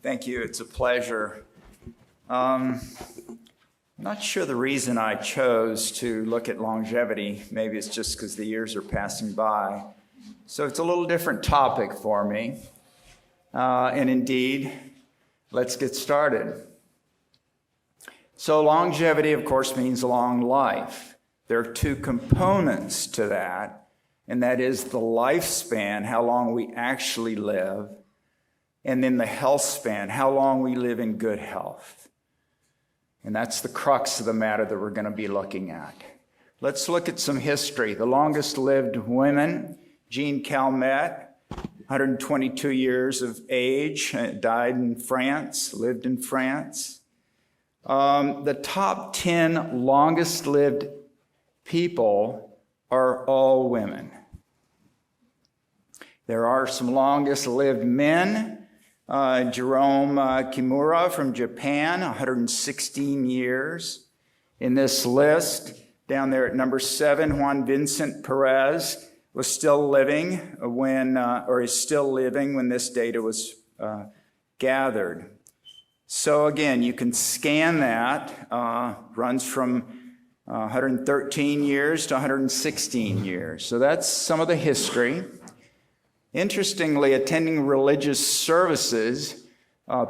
Thank you. It's a pleasure. I'm not sure the reason I chose to look at longevity. Maybe it's just because the years are passing by. So it's a little different topic for me. And indeed, let's get started. So longevity, of course, means long life. There are two components to that, and that is the lifespan, how long we actually live, and then the health span, how long we live in good health. And that's the crux of the matter that we're going to be looking at. Let's look at some history. The longest lived woman, Jean Calment, 122 years of age, died in France, lived in France. The top 10 longest lived people are all women. There are some longest lived men. Jerome Kimura from Japan, 116 years. In this list, down there at number 7, Juan Vincent Perez was still living when, or is still living when this data was gathered. So again, you can scan that, runs from 113 years to 116 years. So that's some of the history. Interestingly, attending religious services,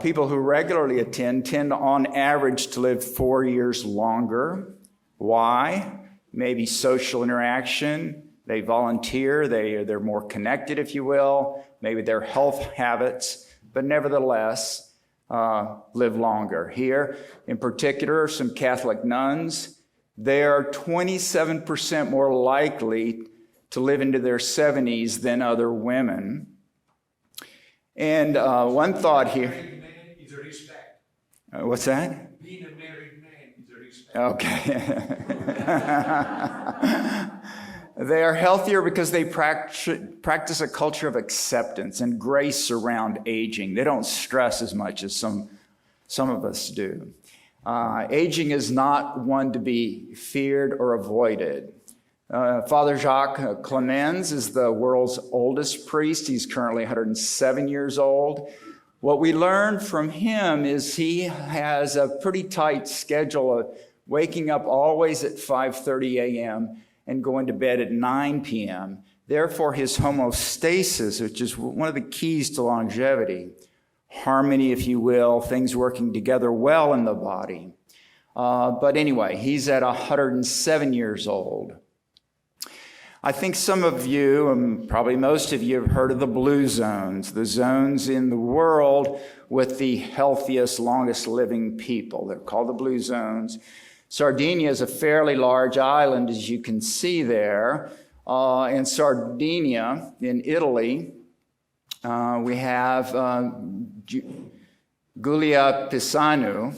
people who regularly attend tend on average to live 4 years longer. Why? Maybe social interaction. They volunteer. They're more connected, if you will. Maybe their health habits, but nevertheless, live longer. Here, in particular, some Catholic nuns, they are 27% more likely to live into their 70s than other women. And one thought here. Married man is a respect. What's that? Being a married man is a respect. Okay. They are healthier because they practice a culture of acceptance and grace around aging. They don't stress as much as some of us do. Aging is not one to be feared or avoided. Father Jacques Clemens is the world's oldest priest. He's currently 107 years old. What we learn from him is he has a pretty tight schedule of waking up always at 5:30 a.m. and going to bed at 9 p.m. Therefore, his homeostasis, which is one of the keys to longevity, harmony, if you will, things working together well in the body. But anyway, he's at 107 years old. I think some of you, and probably most of you, have heard of the blue zones, the zones in the world with the healthiest, longest living people. They're called the blue zones. Sardinia is a fairly large island, as you can see there. In Sardinia, in Italy, we have Giulia Pisanu,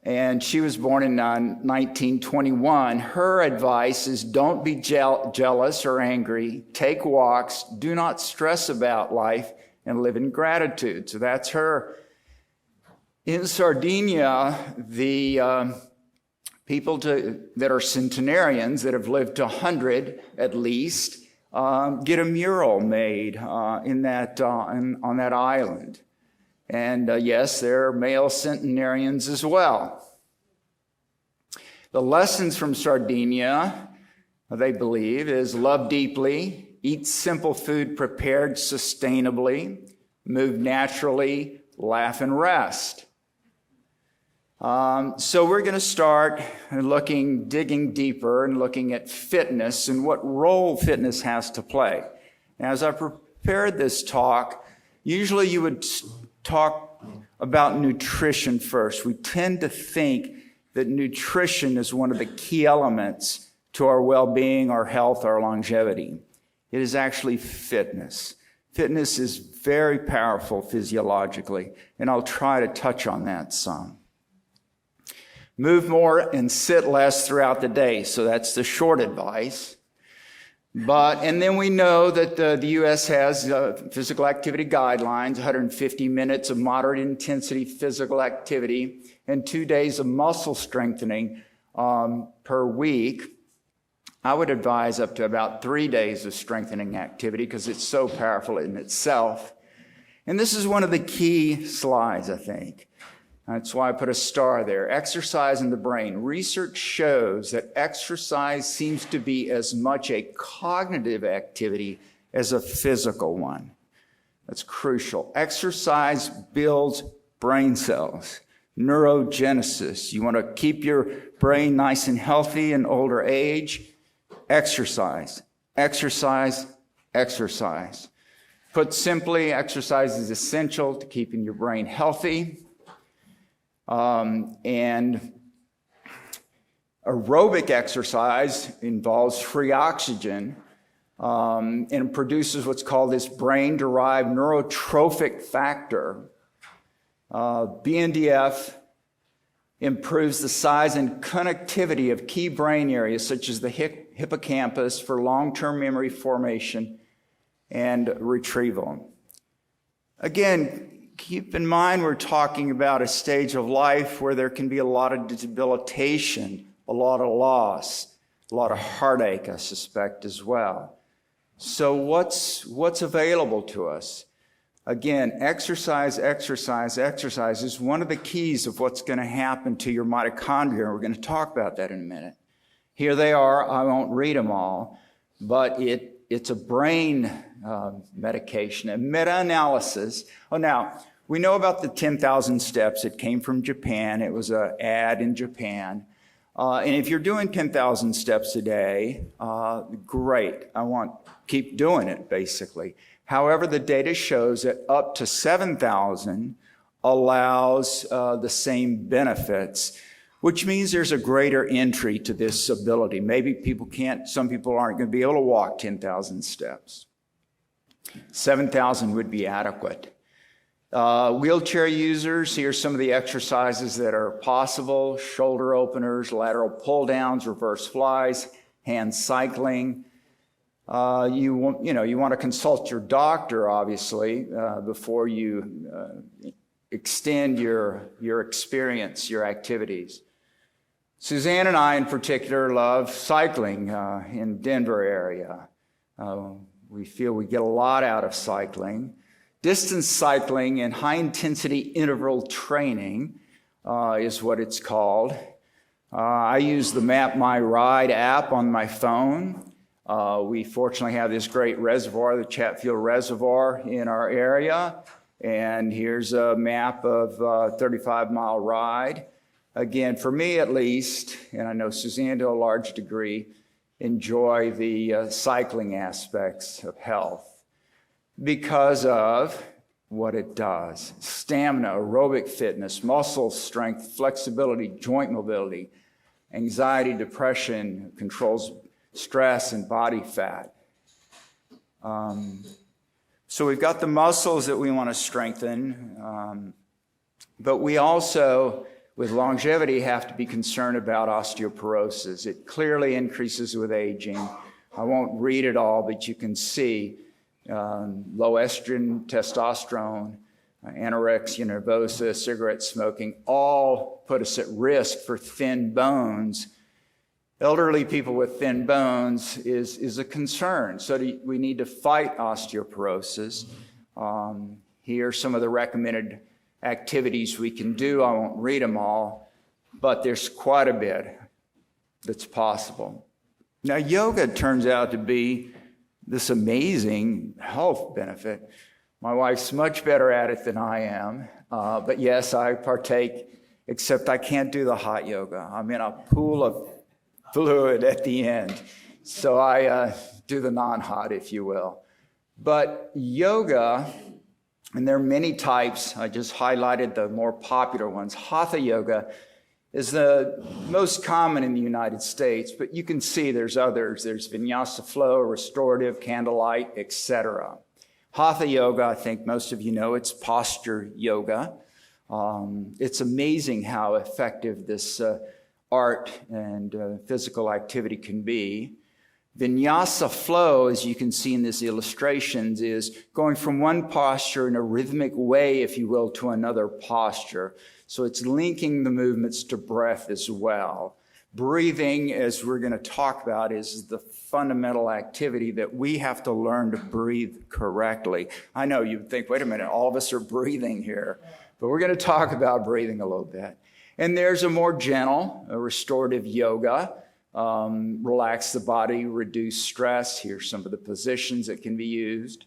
and she was born in 1921. Her advice is don't be jealous or angry, take walks, do not stress about life, and live in gratitude. So that's her. In Sardinia, the people that are centenarians, that have lived to 100 at least, get a mural made on that island. And yes, there are male centenarians as well. The lessons from Sardinia, they believe, is love deeply, eat simple food prepared sustainably, move naturally, laugh and rest. So we're going to start digging deeper and looking at fitness and what role fitness has to play. Now, as I prepared this talk, usually you would talk about nutrition first. We tend to think that nutrition is one of the key elements to our well-being, our health, our longevity. It is actually fitness. Fitness is very powerful physiologically, and I'll try to touch on that some. Move more and sit less throughout the day. So that's the short advice. And then we know that the U.S. has physical activity guidelines, 150 minutes of moderate intensity physical activity and 2 days of muscle strengthening per week. I would advise up to about 3 days of strengthening activity because it's so powerful in itself. And this is one of the key slides, I think. That's why I put a star there. Exercise in the brain. Research shows that exercise seems to be as much a cognitive activity as a physical one. That's crucial. Exercise builds brain cells. Neurogenesis. You want to keep your brain nice and healthy in older age? Exercise. Exercise. Exercise. Put simply, exercise is essential to keeping your brain healthy. And aerobic exercise involves free oxygen and produces what's called this brain-derived neurotrophic factor. BNDF improves the size and connectivity of key brain areas such as the hippocampus for long-term memory formation and retrieval. Again, keep in mind we're talking about a stage of life where there can be a lot of debilitation, a lot of loss, a lot of heartache, I suspect, as well. So what's available to us? Again, exercise, exercise, exercise is one of the keys of what's going to happen to your mitochondria. We're going to talk about that in a minute. Here they are. I won't read them all, but it's a brain medication, a meta-analysis. Oh, now, we know about the 10,000 steps. It came from Japan. It was an ad in Japan. And if you're doing 10,000 steps a day, great. Keep doing it, basically. However, the data shows that up to 7,000 allows the same benefits, which means there's a greater entry to this ability. Maybe some people aren't going to be able to walk 10,000 steps. 7,000 would be adequate. Wheelchair users, here's some of the exercises that are possible: shoulder openers, lateral pull downs, reverse flies, hand cycling. You want to consult your doctor, obviously, before you extend your experience, your activities. Suzanne and I, in particular, love cycling in Denver area. We feel we get a lot out of cycling. Distance cycling and high-intensity interval training is what it's called. I use the Map My Ride app on my phone. We fortunately have this great reservoir, the Chatfield Reservoir, in our area. And here's a map of a 35-mile ride. Again, for me at least, and I know Suzanne to a large degree, enjoy the cycling aspects of health because of what it does: stamina, aerobic fitness, muscle strength, flexibility, joint mobility, anxiety, depression, controls stress and body fat. So we've got the muscles that we want to strengthen, but we also, with longevity, have to be concerned about osteoporosis. It clearly increases with aging. I won't read it all, but you can see low estrogen, testosterone, anorexia nervosa, cigarette smoking, all put us at risk for thin bones. Elderly people with thin bones is a concern. So we need to fight osteoporosis. Here are some of the recommended activities we can do. I won't read them all, but there's quite a bit that's possible. Now, yoga turns out to be this amazing health benefit. My wife's much better at it than I am, but yes, I partake, except I can't do the hot yoga. I'm in a pool of fluid at the end, so I do the non-hot, if you will. But yoga, and there are many types. I just highlighted the more popular ones. Hatha yoga is the most common in the United States, but you can see there's others. There's vinyasa flow, restorative, candlelight, etc. Hatha yoga, I think most of you know, it's posture yoga. It's amazing how effective this art and physical activity can be. Vinyasa flow, as you can see in these illustrations, is going from one posture in a rhythmic way, if you will, to another posture. So it's linking the movements to breath as well. breathing, as we're going to talk about, is the fundamental activity that we have to learn to breathe correctly. I know you'd think, wait a minute, all of us are breathing here, but we're going to talk about breathing a little bit. And there's a more gentle, a restorative yoga, relax the body, reduce stress. Here's some of the positions that can be used.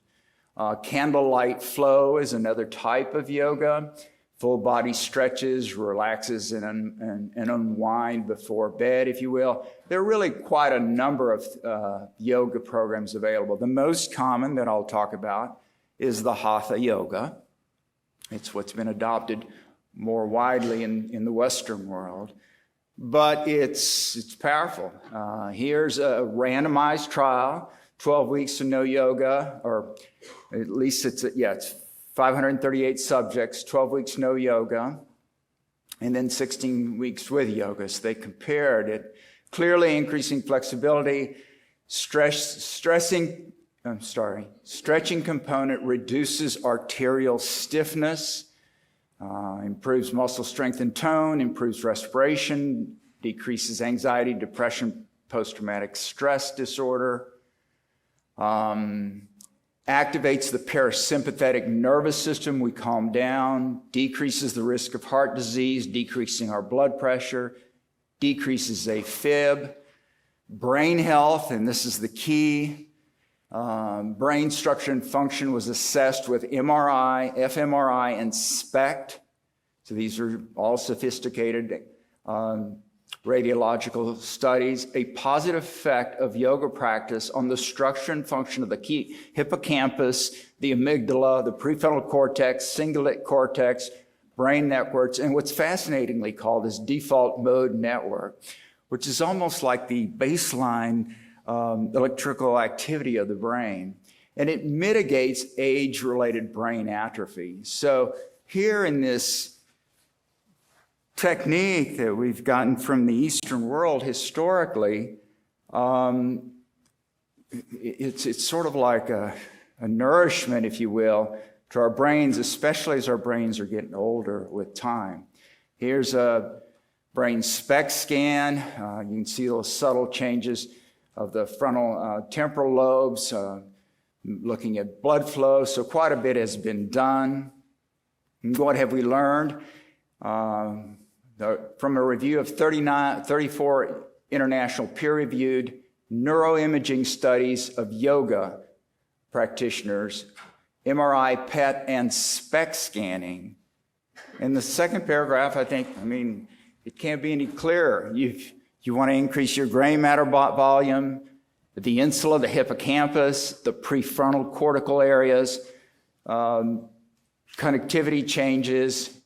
Candlelight flow is another type of yoga. Full body stretches, relaxes, and unwind before bed, if you will. There are really quite a number of yoga programs available. The most common that I'll talk about is the Hatha yoga. It's what's been adopted more widely in the Western world. But it's powerful. Here's a randomized trial, 12 weeks of no yoga, or at least it's 538 subjects, 12 weeks no yoga, and then 16 weeks with yoga. So they compared it, clearly increasing flexibility, stretching component reduces arterial stiffness, improves muscle strength and tone, improves respiration, decreases anxiety, depression, post-traumatic stress disorder, activates the parasympathetic nervous system. We calm down, decreases the risk of heart disease, decreasing our blood pressure, decreases AFib, brain health, and this is the key. Brain structure and function was assessed with MRI, fMRI, and SPECT. So these are all sophisticated radiological studies. A positive effect of yoga practice on the structure and function of the key hippocampus, the amygdala, the prefrontal cortex, cingulate cortex, brain networks, and what's fascinatingly called is default mode network, which is almost like the baseline electrical activity of the brain. And it mitigates age-related brain atrophy. So here in this technique that we've gotten from the Eastern world historically, it's sort of like a nourishment, if you will, to our brains, especially as our brains are getting older with time. Here's a brain SPECT scan. You can see those subtle changes of the frontal temporal lobes, looking at blood flow. So quite a bit has been done. And what have we learned? From a review of 34 international peer-reviewed neuroimaging studies of yoga practitioners, MRI, PET, and SPECT scanning. In the second paragraph, it can't be any clearer. You want to increase your gray matter volume, the insula, the hippocampus, the prefrontal cortical areas, connectivity changes,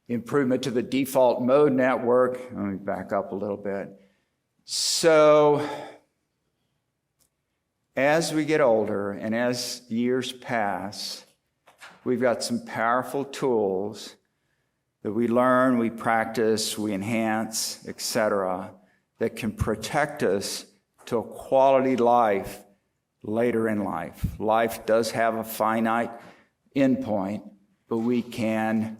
improvement to the default mode network. Let me back up a little bit. So, as we get older and as years pass, we've got some powerful tools that we learn, we practice, we enhance, etc., that can protect us to a quality life later in life. Life does have a finite endpoint, but we can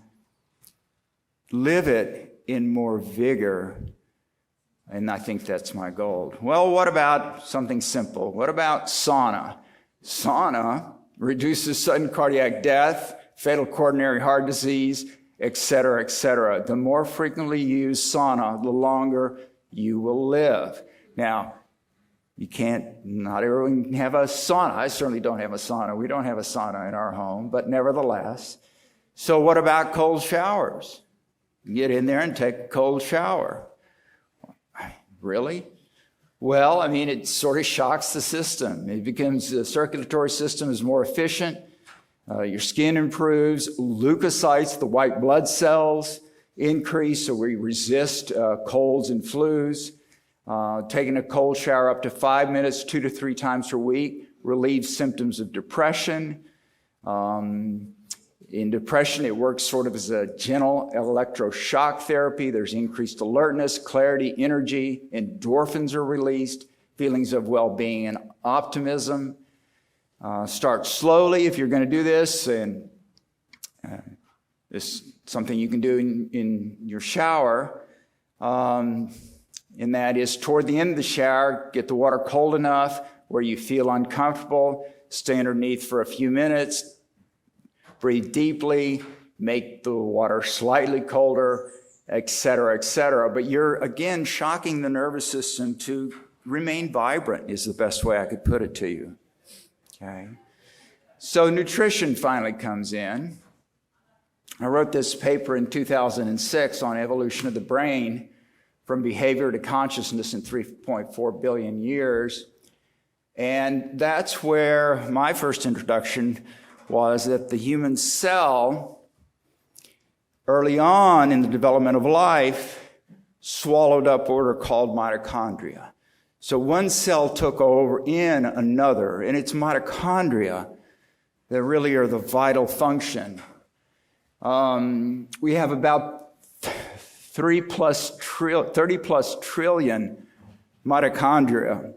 live it in more vigor, and I think that's my goal. Well, what about something simple? What about sauna? Sauna reduces sudden cardiac death, fatal coronary heart disease, etc., etc. The more frequently you use sauna, the longer you will live. Now, not everyone can have a sauna. I certainly don't have a sauna. We don't have a sauna in our home, but nevertheless. So what about cold showers? Get in there and take a cold shower. Really? Well, it sort of shocks the system. The circulatory system is more efficient. Your skin improves. Leukocytes, the white blood cells, increase, so we resist colds and flus. Taking a cold shower up to 5 minutes, 2 to 3 times per week, relieves symptoms of depression. In depression, it works sort of as a gentle electroshock therapy. There's increased alertness, clarity, energy, endorphins are released, feelings of well-being and optimism. Start slowly if you're going to do this, and this is something you can do in your shower. And that is toward the end of the shower, get the water cold enough where you feel uncomfortable, stay underneath for a few minutes, breathe deeply, make the water slightly colder, et cetera, but you're, again, shocking the nervous system to remain vibrant is the best way I could put it to you, okay? So nutrition finally comes in. I wrote this paper in 2006 on evolution of the brain from behavior to consciousness in 3.4 billion years. And that's where my first introduction was, that the human cell, early on in the development of life, swallowed up what are called mitochondria. So one cell took over in another, and it's mitochondria that really are the vital function. We have about 30 plus trillion mitochondria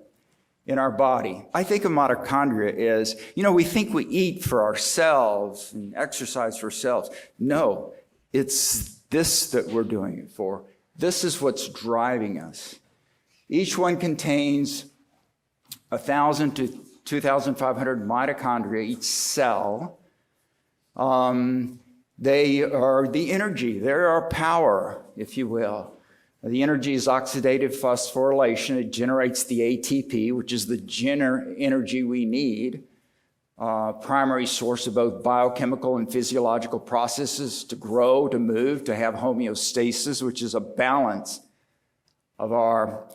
in our body. I think of mitochondria as, we think we eat for ourselves and exercise for ourselves. No, it's this that we're doing it for. This is what's driving us. Each one contains 1,000 to 2,500 mitochondria, each cell. They are the energy. They're our power, if you will. The energy is oxidative phosphorylation. It generates the ATP, which is the energy we need. Primary source of both biochemical and physiological processes to grow, to move, to have homeostasis, which is a balance of our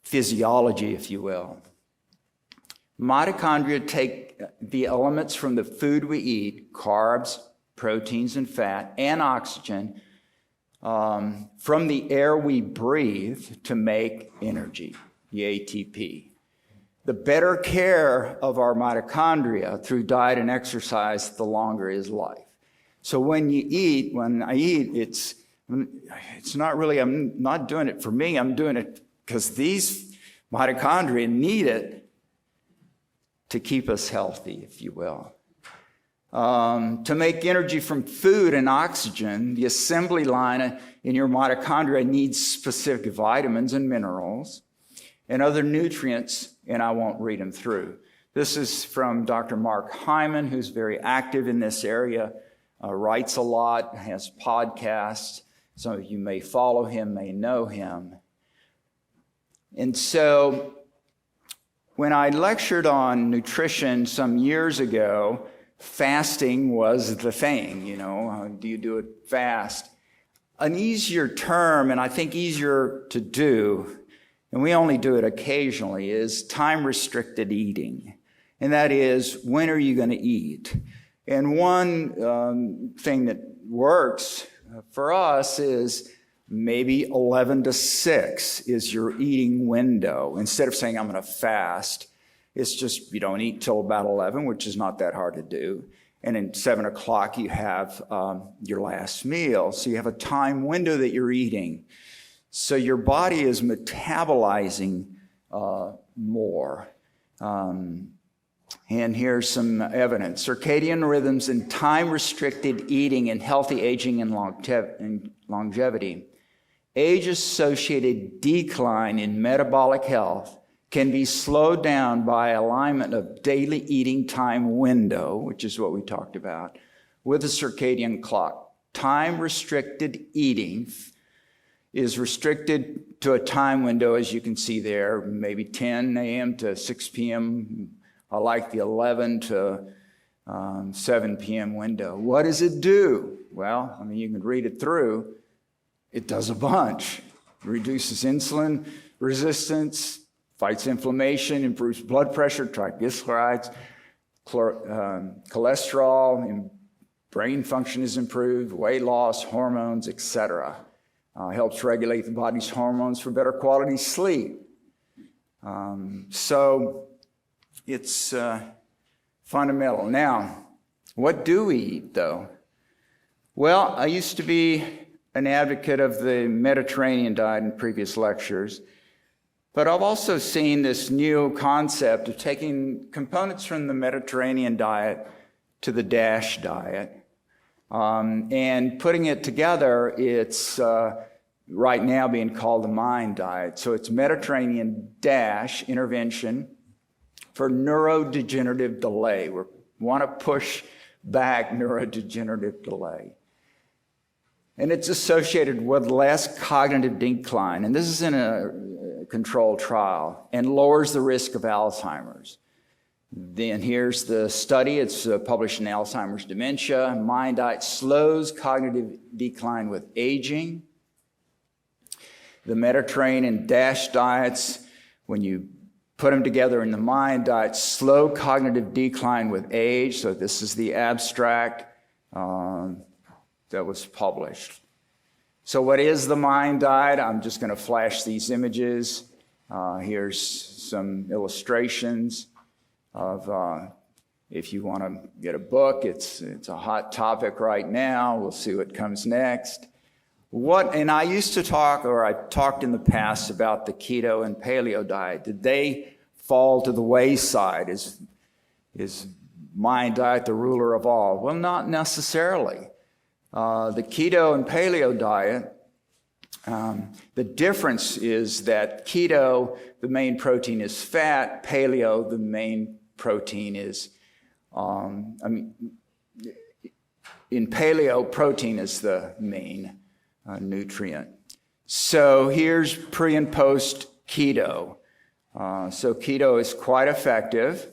physiology, if you will. Mitochondria take the elements from the food we eat, carbs, proteins and fat, and oxygen, from the air we breathe to make energy, the ATP. The better care of our mitochondria through diet and exercise, the longer is life. So when I eat, it's not really, I'm not doing it for me, I'm doing it because these mitochondria need it to keep us healthy, if you will. To make energy from food and oxygen, the assembly line in your mitochondria needs specific vitamins and minerals and other nutrients, and I won't read them through. This is from Dr. Mark Hyman, who's very active in this area, writes a lot, has podcasts. Some of you may follow him, may know him. And so when I lectured on nutrition some years ago, fasting was the thing, do you do it fast? An easier term, and I think easier to do, and we only do it occasionally, is time-restricted eating. And that is, when are you going to eat? And one thing that works for us is maybe 11 to 6 is your eating window. Instead of saying, I'm going to fast, it's just you don't eat till about 11, which is not that hard to do. And at 7 o'clock, you have your last meal. So you have a time window that you're eating. So your body is metabolizing more. And here's some evidence. Circadian rhythms and time-restricted eating in healthy aging and longevity. Age-associated decline in metabolic health can be slowed down by alignment of daily eating time window, which is what we talked about, with a circadian clock. Time-restricted eating is restricted to a time window, as you can see there, maybe 10 a.m. to 6 p.m. I like the 11 to 7 p.m. window. What does it do? Well, you can read it through. It does a bunch. It reduces insulin resistance, fights inflammation, improves blood pressure, triglycerides, cholesterol, and brain function is improved, weight loss, hormones, etc. Helps regulate the body's hormones for better quality sleep. So it's fundamental. Now, what do we eat, though? Well, I used to be an advocate of the Mediterranean diet in previous lectures, but I've also seen this new concept of taking components from the Mediterranean diet to the DASH diet and putting it together. It's right now being called the MIND diet. So it's Mediterranean intervention for neurodegenerative delay. We want to push back neurodegenerative delay. And it's associated with less cognitive decline, and this is in a controlled trial, and lowers the risk of Alzheimer's. Then here's the study. It's published in Alzheimer's Dementia. MIND diet slows cognitive decline with aging. The Mediterranean diets, when you put them together in the MIND diet, slow cognitive decline with age. So this is the abstract that was published. So what is the MIND diet? I'm just going to flash these images. Here's some illustrations of, if you want to get a book, it's a hot topic right now. We'll see what comes next. And I used to talk, or I talked in the past about the keto and paleo diet. Did they fall to the wayside? Is MIND diet the ruler of all? Well, not necessarily. The keto and paleo diet, the difference is that keto, the main protein is fat. Paleo, the main protein is, in paleo, protein is the main nutrient. So here's pre and post keto. So keto is quite effective.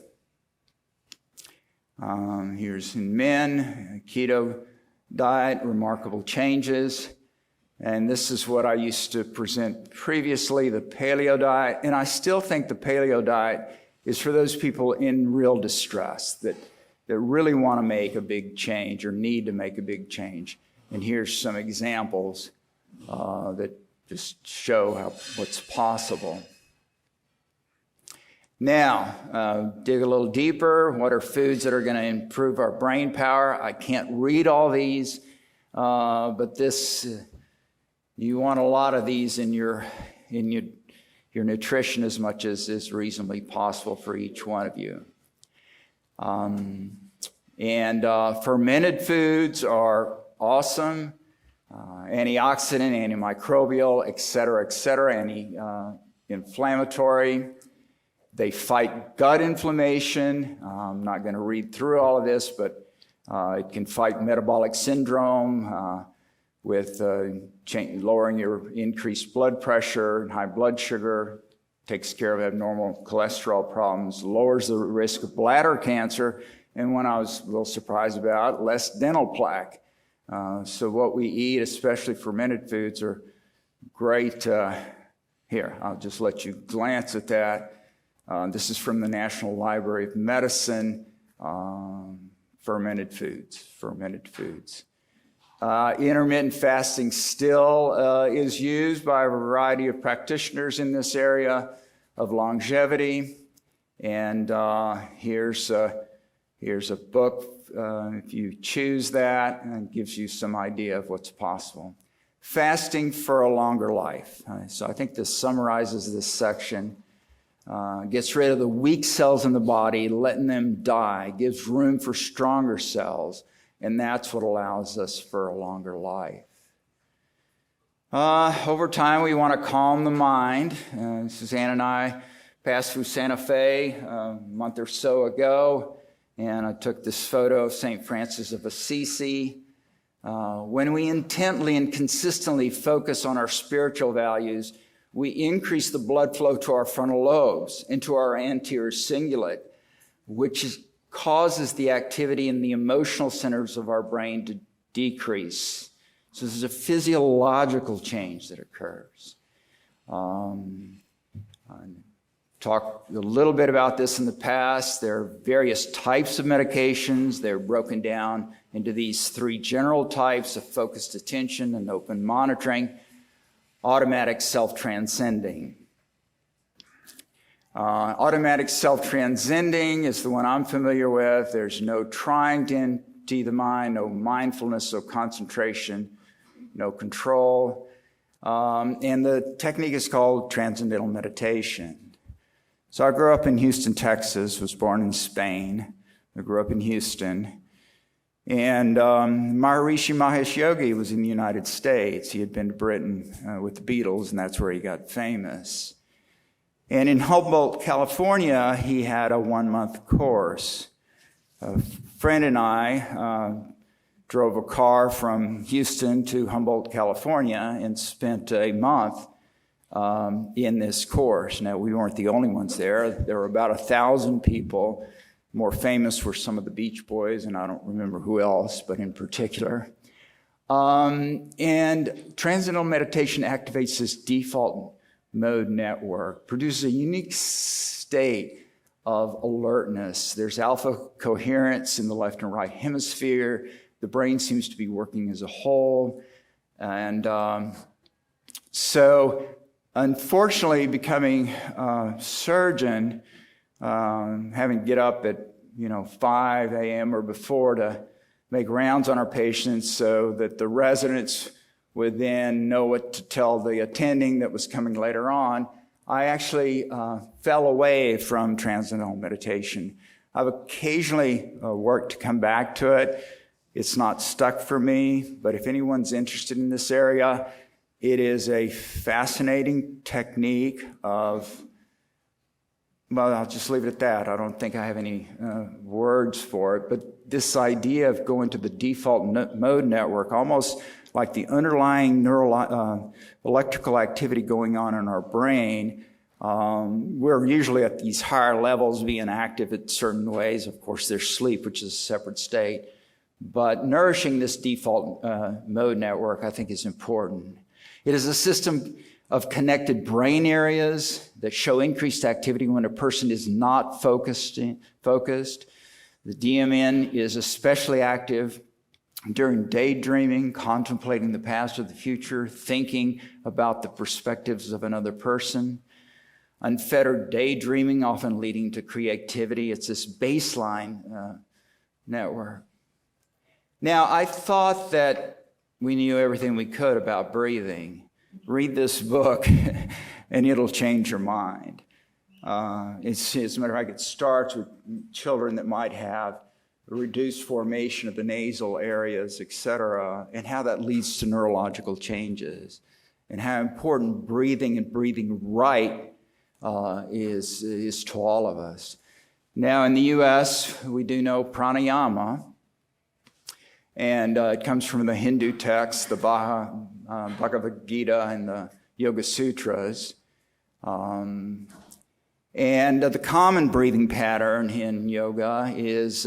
Here's in men, keto diet, remarkable changes. And this is what I used to present previously, the paleo diet. And I still think the paleo diet is for those people in real distress that really want to make a big change or need to make a big change. And here's some examples that just show what's possible. Now, dig a little deeper. What are foods that are going to improve our brain power? I can't read all these, but you want a lot of these in your nutrition as much as is reasonably possible for each one of you. Fermented foods are awesome. Antioxidant, antimicrobial, et cetera, anti-inflammatory. They fight gut inflammation. I'm not going to read through all of this, but it can fight metabolic syndrome with lowering your increased blood pressure and high blood sugar, takes care of abnormal cholesterol problems, lowers the risk of bladder cancer, and one I was a little surprised about, less dental plaque. So what we eat, especially fermented foods, are great. Here, I'll just let you glance at that. This is from the National Library of Medicine, fermented foods. Intermittent fasting still is used by a variety of practitioners in this area of longevity. And here's a book, if you choose that, and it gives you some idea of what's possible. Fasting for a longer life. So I think this summarizes this section. Gets rid of the weak cells in the body, letting them die, gives room for stronger cells, and that's what allows us for a longer life. Over time, we want to calm the mind. Suzanne and I passed through Santa Fe a month or so ago, and I took this photo of St. Francis of Assisi. When we intently and consistently focus on our spiritual values, we increase the blood flow to our frontal lobes and to our anterior cingulate, which causes the activity in the emotional centers of our brain to decrease. So this is a physiological change that occurs. I talked a little bit about this in the past. There are various types of medications. They're broken down into these three general types of focused attention and open monitoring. Automatic self-transcending. Automatic self-transcending is the one I'm familiar with. There's no trying to empty the mind, no mindfulness, no concentration, no control. And the technique is called transcendental meditation. So I grew up in Houston, Texas, was born in Spain. I grew up in Houston. And Maharishi Mahesh Yogi was in the United States. He had been to Britain with the Beatles, and that's where he got famous. And in Humboldt, California, he had a 1-month course. A friend and I drove a car from Houston to Humboldt, California, and spent a month in this course. Now, we weren't the only ones there. There were about 1,000 people. More famous were some of the Beach Boys, and I don't remember who else, but in particular. And transcendental meditation activates this default mode network, produces a unique state of alertness. There's alpha coherence in the left and right hemisphere. The brain seems to be working as a whole. And so, unfortunately, becoming a surgeon, having to get up at 5 a.m. or before to make rounds on our patients so that the residents would then know what to tell the attending that was coming later on, I actually fell away from transcendental meditation. I've occasionally worked to come back to it. It's not stuck for me, but if anyone's interested in this area, it is a fascinating technique of, well, I'll just leave it at that. I don't think I have any words for it, but this idea of going to the default mode network, almost like the underlying electrical activity going on in our brain. We're usually at these higher levels being active in certain ways. Of course, there's sleep, which is a separate state. But nourishing this default mode network, I think, is important. It is a system of connected brain areas that show increased activity when a person is not focused. The DMN is especially active during daydreaming, contemplating the past or the future, thinking about the perspectives of another person. Unfettered daydreaming, often leading to creativity. It's this baseline network. Now, I thought that we knew everything we could about breathing. Read this book, and it'll change your mind. As a matter of fact, it starts with children that might have reduced formation of the nasal areas, etc., and how that leads to neurological changes, and how important breathing and breathing right is to all of us. Now, in the U.S., we do know pranayama, and it comes from the Hindu text, the Bhagavad Gita and the Yoga Sutras. And the common breathing pattern in yoga is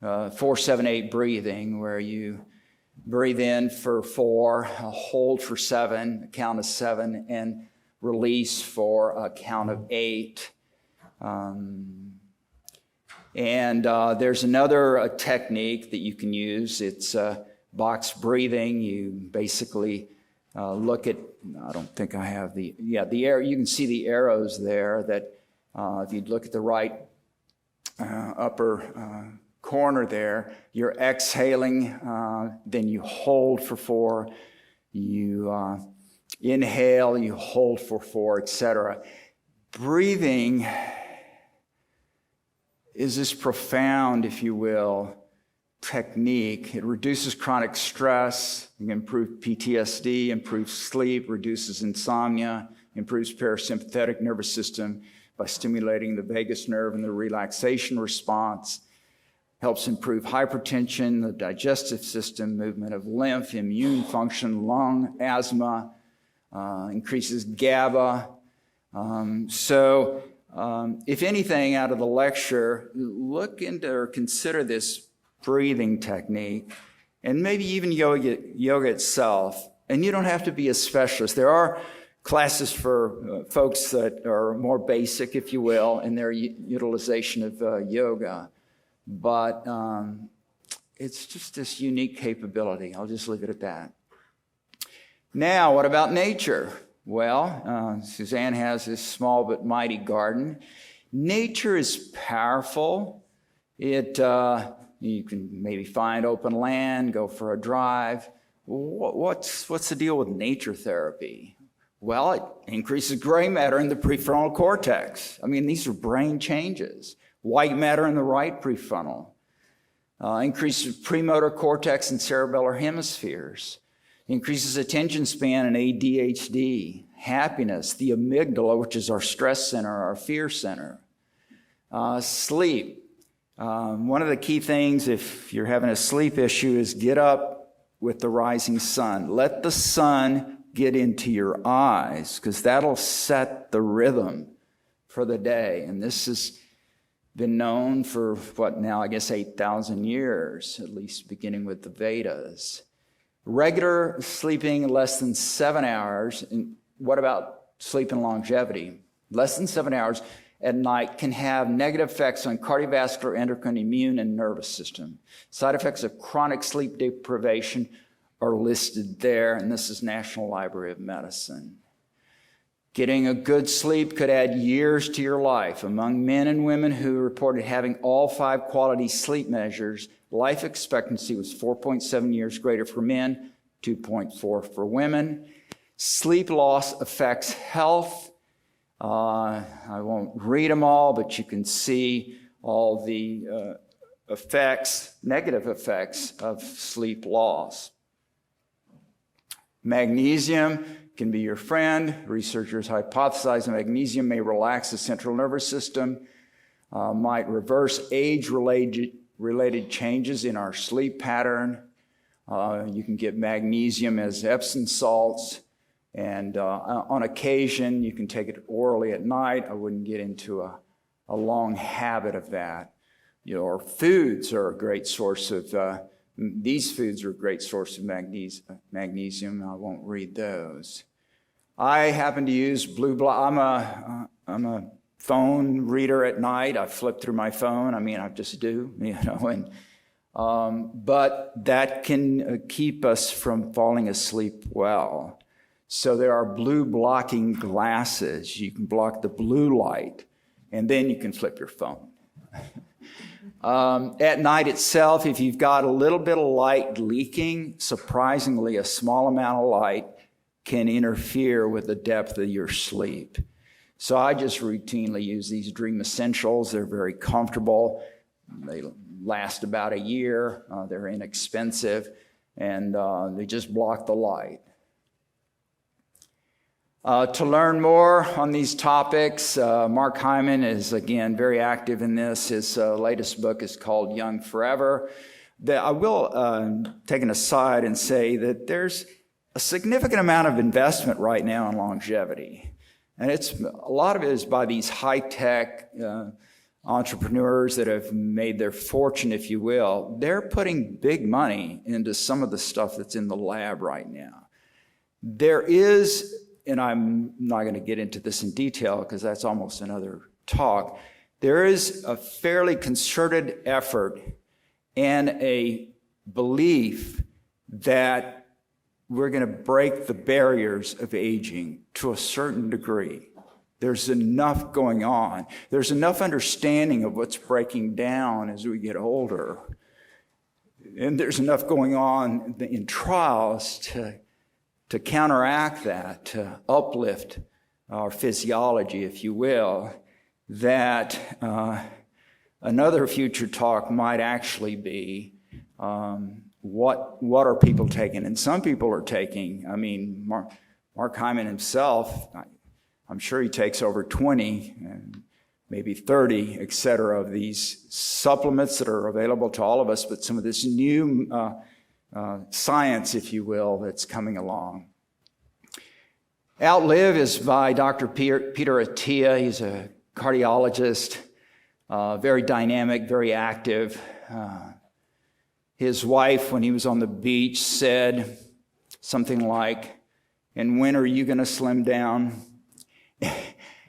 4-7-8 breathing, where you breathe in for 4, hold for 7, a count of 7, and release for a count of 8. And there's another technique that you can use. It's box breathing. You basically look at, I don't think I have the arrow. You can see the arrows there that if you look at the right upper corner there, you're exhaling, then you hold for 4, you inhale, you hold for 4, etc. Breathing is this profound, if you will, technique. It reduces chronic stress, it can improve PTSD, improves sleep, reduces insomnia, improves parasympathetic nervous system by stimulating the vagus nerve and the relaxation response, helps improve hypertension, the digestive system, movement of lymph, immune function, lung, asthma, increases GABA. If anything out of the lecture, look into or consider this breathing technique, and maybe even yoga itself. And you don't have to be a specialist. There are classes for folks that are more basic, if you will, in their utilization of yoga. But it's just this unique capability. I'll just leave it at that. Now, what about nature? Well, Suzanne has this small but mighty garden. Nature is powerful. You can maybe find open land, go for a drive. What's the deal with nature therapy? Well, it increases gray matter in the prefrontal cortex. I mean, these are brain changes. White matter in the right prefrontal. increases premotor cortex and cerebellar hemispheres, increases attention span and ADHD, happiness, the amygdala, which is our stress center, our fear center. Sleep. One of the key things if you're having a sleep issue is get up with the rising sun. Let the sun get into your eyes because that'll set the rhythm for the day. And this has been known for, what now, I guess 8,000 years, at least beginning with the Vedas. Regular sleeping less than 7 hours. And what about sleep and longevity? Less than 7 hours at night can have negative effects on cardiovascular, endocrine, immune, and nervous system. Side effects of chronic sleep deprivation are listed there, and this is National Library of Medicine. Getting a good sleep could add years to your life. Among men and women who reported having all 5 quality sleep measures, life expectancy was 4.7 years greater for men, 2.4 for women. Sleep loss affects health. I won't read them all, but you can see all the negative effects of sleep loss. Magnesium can be your friend. Researchers hypothesize that magnesium may relax the central nervous system, might reverse age-related changes in our sleep pattern. You can get magnesium as Epsom salts, and on occasion you can take it orally at night. I wouldn't get into a long habit of that. Your foods are a great source of these foods are a great source of magnesium. I won't read those. I happen to use Blue Block. I'm a phone reader at night. I flip through my phone. I just do, but that can keep us from falling asleep well. So there are blue blocking glasses. You can block the blue light, and then you can flip your phone. At night itself, if you've got a little bit of light leaking, surprisingly, a small amount of light can interfere with the depth of your sleep. So I just routinely use these Dream Essentials. They're very comfortable. They last about a year. They're inexpensive, and they just block the light. To learn more on these topics, Mark Hyman is, again, very active in this. His latest book is called Young Forever. I will take an aside and say that there's a significant amount of investment right now in longevity. And a lot of it is by these high-tech entrepreneurs that have made their fortune, if you will. They're putting big money into some of the stuff that's in the lab right now. There is, and I'm not going to get into this in detail because that's almost another talk, there is a fairly concerted effort and a belief that we're going to break the barriers of aging to a certain degree. There's enough going on. There's enough understanding of what's breaking down as we get older. And there's enough going on in trials to counteract that, to uplift our physiology, if you will, that another future talk might actually be what are people taking? And some people are taking, Mark Hyman himself, I'm sure he takes over 20, and maybe 30, et cetera, of these supplements that are available to all of us, but some of this new science, if you will, that's coming along. Outlive is by Dr. Peter Attia. He's a cardiologist, very dynamic, very active. His wife, when he was on the beach, said something like, "And when are you going to slim down?"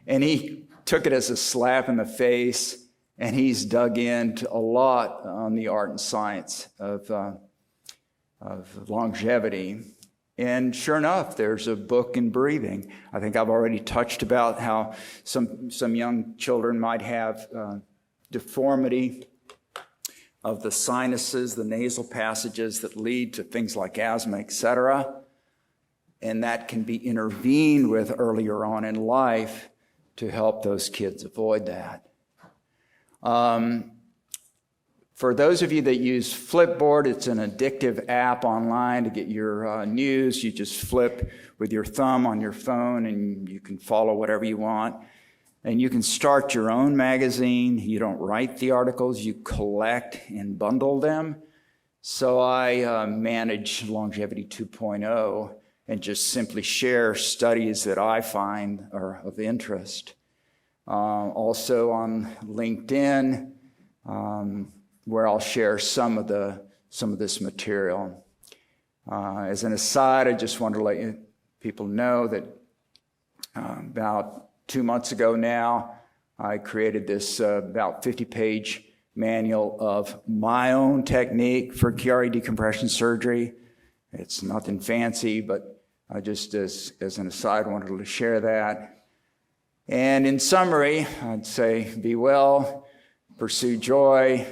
And he took it as a slap in the face, and he's dug into a lot on the art and science of longevity. And sure enough, there's a book in breathing. I think I've already touched about how some young children might have deformity of the sinuses, the nasal passages that lead to things like asthma, etc. And that can be intervened with earlier on in life to help those kids avoid that. For those of you that use Flipboard, it's an addictive app online to get your news. You just flip with your thumb on your phone and you can follow whatever you want. And you can start your own magazine. You don't write the articles, you collect and bundle them. So I manage Longevity 2.0 and just simply share studies that I find are of interest. Also on LinkedIn, where I'll share some of this material. As an aside, I just want to let people know that about 2 months ago now, I created this about 50-page manual of my own technique for Chiari decompression surgery. It's nothing fancy, but I just, as an aside, wanted to share that. And in summary, I'd say be well, pursue joy,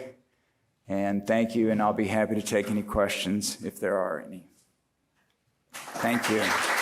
and thank you, and I'll be happy to take any questions if there are any. Thank you.